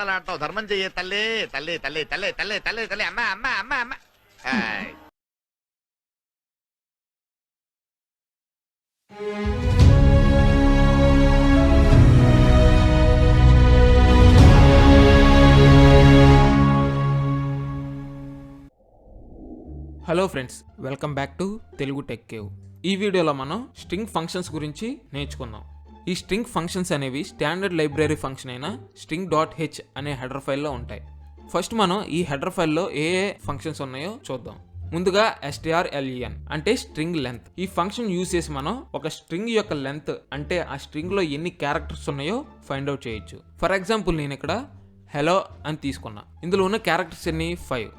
అలా అంటావు? ధర్మం చెయ్యే తల్లి తల్లి తల్లి తల్లి తల్లి తల్లి తల్లి అమ్మ అమ్మ అమ్మ అమ్మ. Hello friends, welcome back to Telugu tech cave. ఈ వీడియోలో మనం స్ట్రింగ్ ఫంక్షన్స్ గురించి నేర్చుకుందాం. ఈ స్ట్రింగ్ ఫంక్షన్స్ అనేవి స్టాండర్డ్ లైబ్రరీ ఫంక్షన్ అయిన strng.h అనే హెడర్ ఫైల్లో ఉంటాయి. ఫస్ట్ మనం ఈ హెడర్ ఫైల్లో ఏ ఫంక్షన్స్ ఉన్నాయో చూద్దాం. ముందుగా strlen అంటే స్ట్రింగ్ లెంత్. ఈ ఫంక్షన్ యూజ్ చేసి మనం ఒక స్ట్రింగ్ యొక్క లెంత్ అంటే ఆ స్ట్రింగ్ లో ఎన్ని క్యారెక్టర్స్ ఉన్నాయో ఫైండ్ అవుట్ చేయొచ్చు. ఫర్ ఎగ్జాంపుల్ నేను ఇక్కడ హలో అని తీసుకున్నా. ఇందులో ఉన్న క్యారెక్టర్స్ ఎన్ని? 5.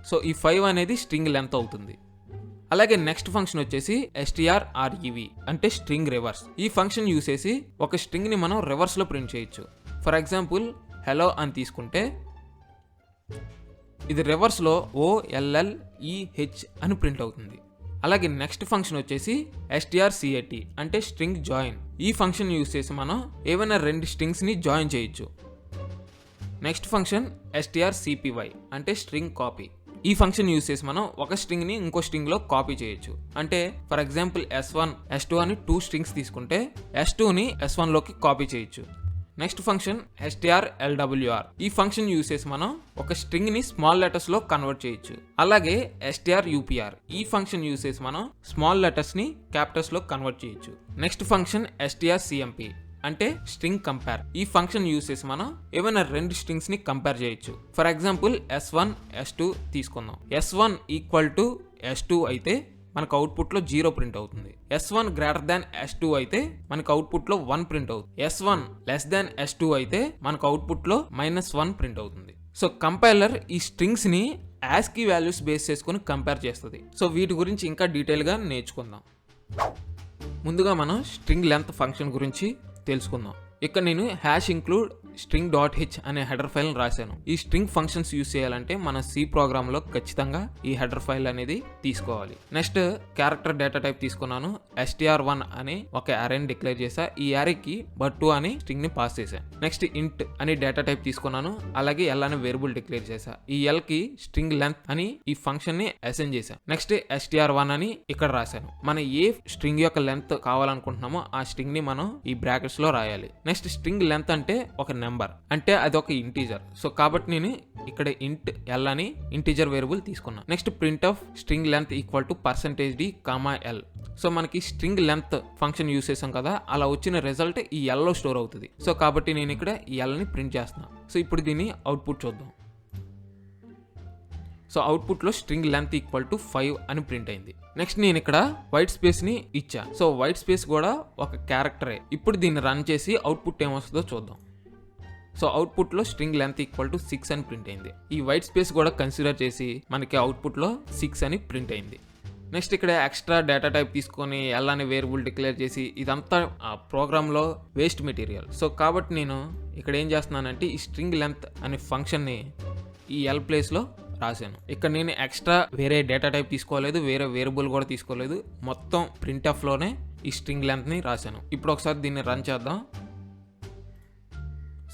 సో ఈ 5 అనేది స్ట్రింగ్ లెంత్ అవుతుంది. అలాగే నెక్స్ట్ ఫంక్షన్ వచ్చేసి strrev అంటే స్ట్రింగ్ రివర్స్. ఈ ఫంక్షన్ యూస్ చేసి ఒక స్ట్రింగ్ ని మనం రివర్స్ లో ప్రింట్ చేయొచ్చు. ఫర్ ఎగ్జాంపుల్ హలో అని తీసుకుంటే ఇది రివర్స్ లో OLLEH అని ప్రింట్ అవుతుంది. అలాగే నెక్స్ట్ ఫంక్షన్ వచ్చేసి strcat అంటే స్ట్రింగ్ జాయిన్. ఈ ఫంక్షన్ యూస్ చేసి మనం ఏవైనా రెండు స్ట్రింగ్స్ ని జాయిన్ చేయొచ్చు. నెక్స్ట్ ఫంక్షన్ strcpy అంటే స్ట్రింగ్ కాపీ. ఈ ఫంక్షన్ యూస్ చేసి మనం ఒక స్ట్రింగ్ ని ఇంకో స్ట్రింగ్ లో కాపీ చేయొచ్చు. అంటే ఫర్ ఎగ్జాంపుల్ S1 S2 అని 2 స్ట్రింగ్స్ తీసుకుంటే S2 ని S1 లోకి కాపీ చేయొచ్చు. Next function strlwr. ఈ ఫంక్షన్ యూస్ చేసి మనం ఒక స్ట్రింగ్ ని స్మాల్ లెటర్స్ లో కన్వర్ట్ చేయొచ్చు. అలాగే strupr. ఈ ఫంక్షన్ యూస్ చేసి మనం స్మాల్ లెటర్స్ ని క్యాపిటల్స్ లో కన్వర్ట్ చేయొచ్చు. నెక్స్ట్ ఫంక్షన్ strcmp అంటే స్ట్రింగ్ కంపేర్. ఈ ఫంక్షన్ యూస్ చేసి మనం ఏమైనా రెండు స్ట్రింగ్స్ ని కంపేర్ చేయొచ్చు. ఫర్ ఎగ్జాంపుల్ S1 S2 తీసుకుందాం. S1 ఈక్వల్ టు S2 అయితే మనకు అవుట్పుట్ లో 0 ప్రింట్ అవుతుంది. S1 గ్రేటర్ దాన్ S2 అయితే మనకు అవుట్పుట్ లో 1 ప్రింట్ అవుతుంది. S1 లెస్ దాన్ S2 అయితే మనకు అవుట్పుట్ లో -1 ప్రింట్ అవుతుంది. సో కంపైలర్ ఈ స్ట్రింగ్స్ ని ASCII వాల్యూస్ బేస్ చేసుకుని కంపేర్ చేస్తుంది. సో వీటి గురించి ఇంకా డీటెయిల్ గా నేర్చుకుందాం. ముందుగా మనం స్ట్రింగ్ లెంత్ ఫంక్షన్ గురించి తెలుసుకుందాం. ఇక్కడ నేను #include string.h అనే హెడర్ ఫైల్ రాశాను. ఈ స్ట్రింగ్ ఫంక్షన్స్ యూస్ చేయాలంటే మన C ప్రోగ్రామ్ లో ఖచ్చితంగా ఈ హెడర్ ఫైల్ అనేది తీసుకోవాలి. నెక్స్ట్ క్యారెక్టర్ డేటా టైప్ తీసుకున్నాను. str1 అని ఒక అరేని డిక్లేర్ చేసా. ఈ అరేకి but2 అని స్ట్రింగ్ ని పాస్ చేశాను. నెక్స్ట్ int అని డేటా టైప్ తీసుకున్నాను. అలాగే l అనే వేరియబుల్ డిక్లేర్ చేసా. ఈ l కి స్ట్రింగ్ లెంత్ అని ఈ ఫంక్షన్ ని అసైన్ చేశాను. నెక్స్ట్ str1 అని ఇక్కడ రాశాను. మన ఏ స్ట్రింగ్ యొక్క లెంత్ కావాలనుకుంటున్నామో ఆ స్ట్రింగ్ ని మనం ఈ బ్రాకెట్స్ లో రాయాలి. నెక్స్ట్ స్ట్రింగ్ లెంత్ అంటే ఒక నెంబర్, అంటే అది ఒక ఇంటీజర్. సో కాబట్టి నేను ఇక్కడ int l అని ఇంటీజర్ వేరియబుల్ తీసుకున్నా. Next print of string length equal to %d, l. So మనకి స్ట్రింగ్ లెంత్ ఫంక్షన్ యూస్ చేసాం కదా, అలా వచ్చిన రిజల్ట్ ఈ l లో స్టోర్ అవుతుంది. సో కాబట్టి నేను ఇక్కడ ఈ l ని ప్రింట్ చేస్తున్నా. సో ఇప్పుడు దీన్ని అవుట్పుట్ చూద్దాం. సో అవుట్పుట్ లో స్ట్రింగ్ లెంత్ ఈక్వల్ టు 5 అని ప్రింట్ అయింది. నెక్స్ట్ నేను ఇక్కడ వైట్ స్పేస్ ని ఇచ్చా. సో వైట్ స్పేస్ కూడా ఒక క్యారెక్టరే. ఇప్పుడు దీన్ని రన్ చేసి అవుట్పుట్ ఏమొస్తుందో చూద్దాం. సో అవుట్పుట్ లో స్ట్రింగ్ లెంత్ ఈక్వల్ టు 6 అని ప్రింట్ అయింది. ఈ వైట్ స్పేస్ కూడా కన్సిడర్ చేసి మనకి అవుట్పుట్ లో 6 అని ప్రింట్ అయింది. నెక్స్ట్ ఇక్కడ ఎక్స్ట్రా డేటా టైప్ తీసుకొని l అనే వేరియబుల్ డిక్లేర్ చేసి ఇదంతా ప్రోగ్రామ్ లో వేస్ట్ మెటీరియల్. సో కాబట్టి నేను ఇక్కడ ఏం చేస్తున్నానంటే ఈ స్ట్రింగ్ లెంత్ అనే ఫంక్షన్ ని ఈ l ప్లేస్ లో రాశాను. ఇక్కడ నేను ఎక్స్ట్రా వేరే డేటా టైప్ తీసుకోలేదు, వేరే వేరియబుల్ కూడా తీసుకోలేదు. మొత్తం printf లోనే ఈ స్ట్రింగ్ లెంత్ ని రాశాను. ఇప్పుడు ఒకసారి దీన్ని రన్ చేద్దాం.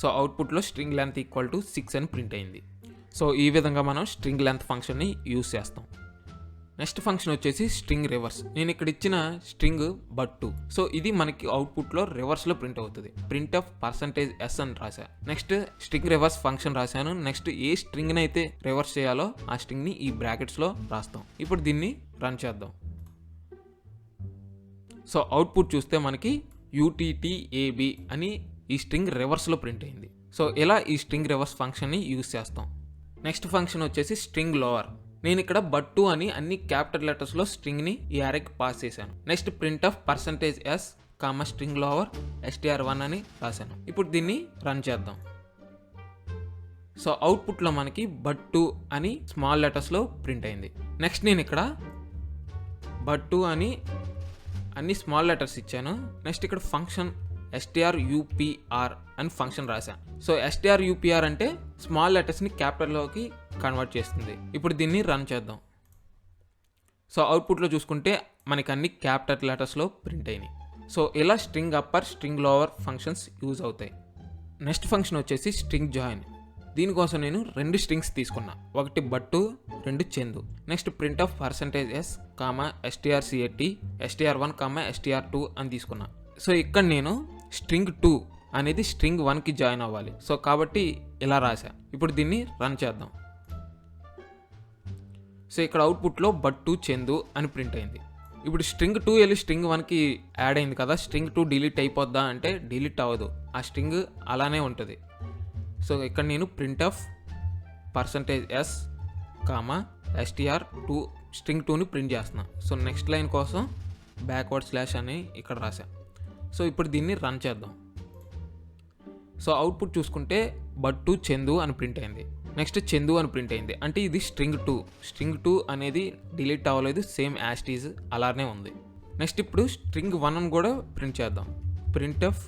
సో అవుట్పుట్ లో స్ట్రింగ్ లెంత్ ఈక్వల్ టు 6 అని ప్రింట్ అయింది. సో ఈ విధంగా మనం స్ట్రింగ్ లెంత్ ఫంక్షన్ ని యూస్ చేస్తాం. నెక్స్ట్ ఫంక్షన్ వచ్చేసి స్ట్రింగ్ రివర్స్. నేను ఇక్కడ ఇచ్చిన స్ట్రింగ్ but2. సో ఇది మనకి అవుట్పుట్ లో రివర్స్ లో ప్రింట్ అవుతుంది. ప్రింట్ ఆఫ్ %s అని రాశా. నెక్స్ట్ స్ట్రింగ్ రివర్స్ ఫంక్షన్ రాశాను. నెక్స్ట్ ఏ స్ట్రింగ్ ని అయితే రివర్స్ చేయాలో ఆ స్ట్రింగ్ ని ఈ బ్రాకెట్స్ లో రాస్తాం. ఇప్పుడు దీన్ని రన్ చేద్దాం. సో అవుట్పుట్ చూస్తే మనకి uttab అని ఈ స్ట్రింగ్ రివర్స్ లో ప్రింట్ అయింది. సో ఇలా ఈ స్ట్రింగ్ రివర్స్ ఫంక్షన్ ని యూస్ చేస్తాం. నెక్స్ట్ ఫంక్షన్ వచ్చేసి strlwr. నేను ఇక్కడ but2 అని అన్ని క్యాపిటల్ లెటర్స్ లో స్ట్రింగ్ ని ఈ అరేకి పాస్ చేశాను. Next print of %s, strlwr str1 అని రాశాను. ఇప్పుడు దీన్ని రన్ చేద్దాం. సో అవుట్పుట్ లో మనకి but2 అని స్మాల్ లెటర్స్ లో ప్రింట్ అయింది. నెక్స్ట్ నేను ఇక్కడ but2 అని అన్ని స్మాల్ లెటర్స్ ఇచ్చాను. నెక్స్ట్ ఇక్కడ ఫంక్షన్ strupr అని ఫంక్షన్ రాశాను. సో strupr అంటే స్మాల్ లెటర్స్ ని క్యాపిటల్ లోకి కన్వర్ట్ చేస్తుంది. ఇప్పుడు దీన్ని రన్ చేద్దాం. సో అవుట్పుట్ లో చూసుకుంటే మనకి అన్ని క్యాపిటల్ లెటర్స్ లో ప్రింట్ అయినాయి. సో ఇలా string upper, string lower functions use అవుతాయి. నెక్స్ట్ ఫంక్షన్ వచ్చేసి స్ట్రింగ్ జాయిన్. దీనికోసం నేను 2 స్ట్రింగ్స్ తీసుకున్నా, ఒకటి బట్టు, 2 Chandu. Next print of %s, strcat, str1, str2 అని తీసుకున్నా. సో ఇక్కడ నేను స్ట్రింగ్ 2 అనేది స్ట్రింగ్ 1కి జాయిన్ అవ్వాలి. సో కాబట్టి ఇలా రాశా. ఇప్పుడు దీన్ని రన్ చేద్దాం. సో ఇక్కడ అవుట్పుట్లో బట్టు చందు అని ప్రింట్ అయింది. ఇప్పుడు స్ట్రింగ్ 2 వెళ్ళి స్ట్రింగ్ 1కి యాడ్ అయింది కదా, స్ట్రింగ్ 2 డిలీట్ అయిపోద్దా అంటే డిలీట్ అవ్వదు, ఆ స్ట్రింగ్ అలానే ఉంటుంది. సో ఇక్కడ నేను print of %s, str2 string 2ని ప్రింట్ చేస్తున్నా. సో నెక్స్ట్ లైన్ కోసం బ్యాక్వర్డ్ / అని ఇక్కడ రాశా. సో ఇప్పుడు దీన్ని రన్ చేద్దాం. సో అవుట్పుట్ చూసుకుంటే బట్టు చందు అని ప్రింట్ అయింది. నెక్స్ట్ చందు అని ప్రింట్ అయింది. అంటే ఇది స్ట్రింగ్ 2. స్ట్రింగ్ 2 అనేది డిలీట్ అవ్వలేదు, సేమ్ యాజ్ ఇట్ ఈజ్ అలానే ఉంది. నెక్స్ట్ ఇప్పుడు స్ట్రింగ్ 1 అని కూడా ప్రింట్ చేద్దాం. Print of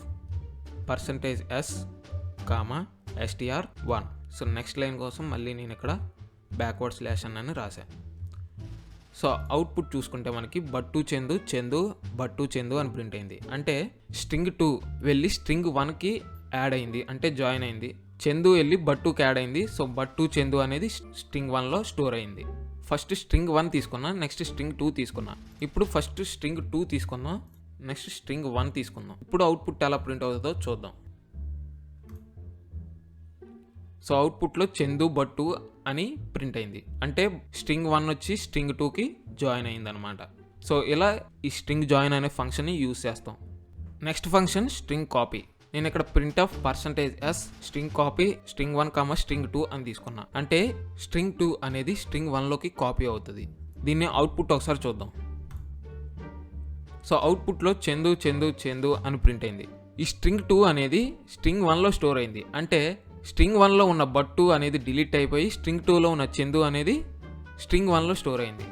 %s, str1. So next line కోసం మళ్ళీ నేను ఇక్కడ బ్యాక్వర్డ్ / అని రాశా. సో అవుట్పుట్ చూసుకుంటే మనకి బట్టు చందు, చందు బట్టు చందు అని ప్రింట్ అయింది. అంటే స్ట్రింగ్ 2 వెళ్ళి స్ట్రింగ్ 1కి యాడ్ అయింది, అంటే జాయిన్ అయింది. చందు వెళ్ళి బట్టుకి యాడ్ అయింది. సో బట్టు చందు అనేది స్ట్రింగ్ 1లో స్టోర్ అయింది. ఫస్ట్ స్ట్రింగ్ 1 తీసుకున్నా, నెక్స్ట్ స్ట్రింగ్ 2 తీసుకున్నా. ఇప్పుడు ఫస్ట్ స్ట్రింగ్ 2 తీసుకుందాం, నెక్స్ట్ స్ట్రింగ్ 1 తీసుకుందాం. ఇప్పుడు అవుట్పుట్ ఎలా ప్రింట్ అవుతుందో చూద్దాం. సో అవుట్పుట్లో చందు బట్టు అని ప్రింట్ అయింది. అంటే స్ట్రింగ్ 1 వచ్చి స్ట్రింగ్ 2కి జాయిన్ అయింది అనమాట. సో ఇలా ఈ స్ట్రింగ్ జాయిన్ అనే ఫంక్షన్ని యూజ్ చేస్తాం. Next function string copy. నేను ఇక్కడ print of %s, string copy, string 1, string 2 అని తీసుకున్నా. అంటే స్ట్రింగ్ 2 అనేది స్ట్రింగ్ 1లోకి కాపీ అవుతుంది. దీన్ని అవుట్పుట్ ఒకసారి చూద్దాం. సో అవుట్పుట్లో చందు చందు చందు అని ప్రింట్ అయింది. ఈ స్ట్రింగ్ 2 అనేది స్ట్రింగ్ 1లో స్టోర్ అయింది. అంటే స్ట్రింగ్ 1లో ఉన్న బట్టు అనేది డిలీట్ అయిపోయి స్ట్రింగ్ 2లో ఉన్న చందు అనేది స్ట్రింగ్ 1లో స్టోర్ అయింది.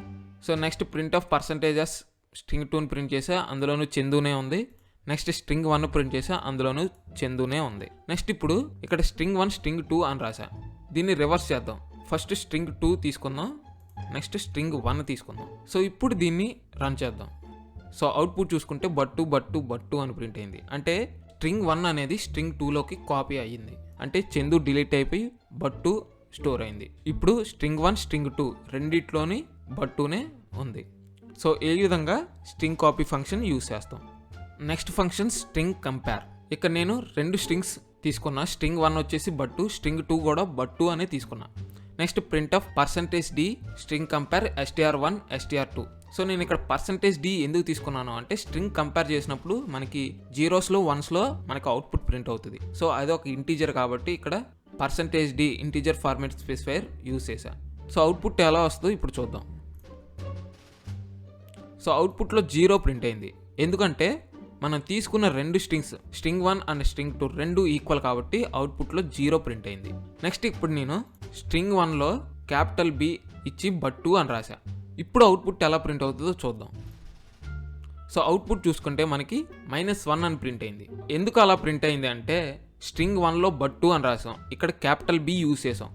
So next print of %s, string 2ని ప్రింట్ చేసా, అందులోనూ చందునే ఉంది. నెక్స్ట్ స్ట్రింగ్ 1 ప్రింట్ చేసా, అందులోనూ చందునే ఉంది. నెక్స్ట్ ఇప్పుడు ఇక్కడ స్ట్రింగ్ 1 స్ట్రింగ్ 2 అని రాసా. దీన్ని రివర్స్ చేద్దాం. ఫస్ట్ స్ట్రింగ్ 2 తీసుకుందాం, నెక్స్ట్ స్ట్రింగ్ 1 తీసుకుందాం. సో ఇప్పుడు దీన్ని రన్ చేద్దాం. సో అవుట్పుట్ చూసుకుంటే బట్టు బట్టు బట్టు అని ప్రింట్ అయింది. అంటే స్ట్రింగ్ 1 అనేది స్ట్రింగ్ 2లోకి కాపీ అయ్యింది. అంటే చందు డిలీట్ అయిపోయి బట్టు స్టోర్ అయింది. ఇప్పుడు స్ట్రింగ్ 1 స్ట్రింగ్ 2 రెండిట్లోని బట్టునే ఉంది. సో ఈ విధంగా స్ట్రింగ్ కాపీ ఫంక్షన్ యూజ్ చేస్తాం. Next function string compare. ఇక్కడ నేను 2 స్ట్రింగ్స్ తీసుకున్నా. స్ట్రింగ్ 1 వచ్చేసి బట్టు, స్ట్రింగ్ 2 కూడా బట్టు అనే తీసుకున్నా. Next print of %d, string compare str1, str2. So నేను ఇక్కడ %d ఎందుకు తీసుకున్నాను అంటే స్ట్రింగ్ కంపేర్ చేసినప్పుడు మనకి 0స్లో 1స్లో మనకి అవుట్పుట్ ప్రింట్ అవుతుంది. సో అది ఒక ఇంటీజర్ కాబట్టి ఇక్కడ %d integer format specifier use చేశా. సో అవుట్పుట్ ఎలా వస్తుందో ఇప్పుడు చూద్దాం. సో అవుట్పుట్లో 0 ప్రింట్ అయింది. ఎందుకంటే మనం తీసుకున్న 2 స్ట్రింగ్స్ స్ట్రింగ్ 1 అండ్ స్ట్రింగ్ 2 రెండు ఈక్వల్ కాబట్టి అవుట్పుట్లో 0 ప్రింట్ అయింది. నెక్స్ట్ ఇప్పుడు నేను స్ట్రింగ్ 1లో B ఇచ్చి బట్టు అని రాశా. ఇప్పుడు అవుట్పుట్ ఎలా ప్రింట్ అవుతుందో చూద్దాం. సో అవుట్పుట్ చూసుకుంటే మనకి -1 అని ప్రింట్ అయింది. ఎందుకు అలా ప్రింట్ అయింది అంటే స్ట్రింగ్ 1లో బట్టు అని రాసాం, ఇక్కడ B యూజ్ చేసాం.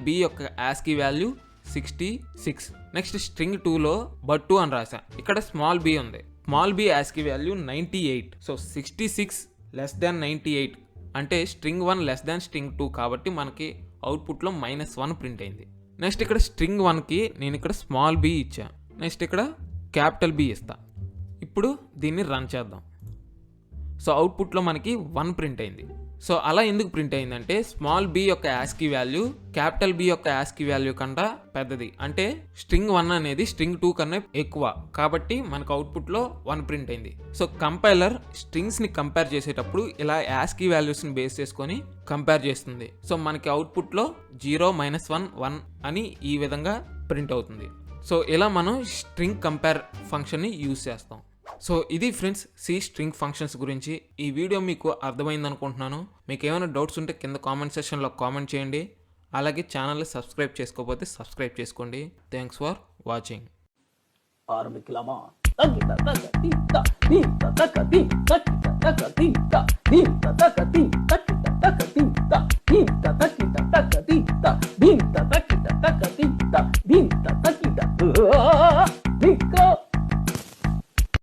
B యొక్క ASCII వాల్యూ 66. నెక్స్ట్ స్ట్రింగ్ 2లో బట్టు అని రాసా, ఇక్కడ స్మాల్ b ఉంది. Small b ASCII value 98. So 66 less than 98 అంటే స్ట్రింగ్ 1 లెస్ దాన్ స్ట్రింగ్ 2 కాబట్టి మనకి అవుట్పుట్లో -1 ప్రింట్ అయింది. నెక్స్ట్ ఇక్కడ స్ట్రింగ్ 1కి నేను ఇక్కడ స్మాల్ b ఇచ్చా, నెక్స్ట్ ఇక్కడ B ఇస్తా. ఇప్పుడు దీన్ని రన్ చేద్దాం. సో అవుట్పుట్లో మనకి 1 ప్రింట్ అయింది. సో అలా ఎందుకు ప్రింట్ అయిందంటే స్మాల్ b యొక్క ASCII వాల్యూ B యొక్క ASCII వాల్యూ కన్నా పెద్దది. అంటే స్ట్రింగ్ 1 అనేది స్ట్రింగ్ 2 కన్నా ఎక్కువ కాబట్టి మనకు అవుట్పుట్లో 1 ప్రింట్ అయింది. సో కంపైలర్ స్ట్రింగ్స్ని కంపేర్ చేసేటప్పుడు ఇలా ASCII వాల్యూస్ని బేస్ చేసుకొని కంపేర్ చేస్తుంది. సో మనకి అవుట్పుట్లో 0, -1, 1 అని ఈ విధంగా ప్రింట్ అవుతుంది. సో ఇలా మనం స్ట్రింగ్ కంపేర్ ఫంక్షన్ని యూజ్ చేస్తాం. సో ఇది ఫ్రెండ్స్ స్ట్రింగ్ ఫంక్షన్స్ గురించి. ఈ వీడియో మీకు అర్థమైంది అనుకుంటున్నాను. మీకు ఏమైనా డౌట్స్ ఉంటే కింద కామెంట్ సెక్షన్లో కామెంట్ చేయండి. అలాగే ఛానల్ని సబ్స్క్రైబ్ చేసుకోకపోతే సబ్స్క్రైబ్ చేసుకోండి. Thanks for watching. ఆరంభికలామా.